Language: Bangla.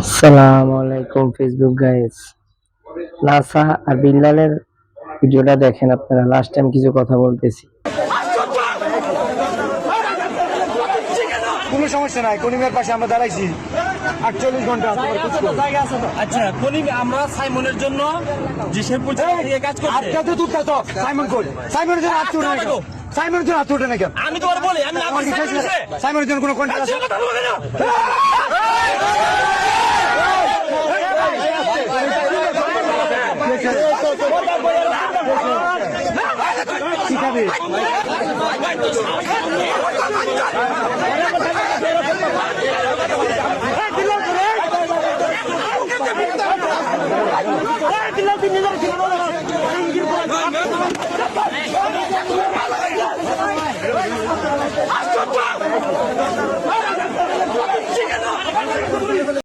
আসসালামু আলাইকুম ফেসবুক গাইস। নাসা আর বিল্লালের ভিডিওটা দেখেন আপনারা। লাস্ট টাইম কিছু কথা বলতেছি। কোনো সমস্যা নাই, কনিমের পাশে আমরা দাঁড়াইছি 48 ঘন্টা। আচ্ছা কলিম, আমরা সাইমনের জন্য যে শেরপুর দিয়ে কাজ করছি। আটকাতে তুই কত সাইমন কই? সাইমনের জন্য হাত উঠে না কেন? সাইমনের জন্য হাত উঠে না কেন? আমি তোমার বলি, আমি আমার কি সাইমনের জন্য কোনো কন্ট্রাক্ট আছে? কথা বলবো না। শিখাবে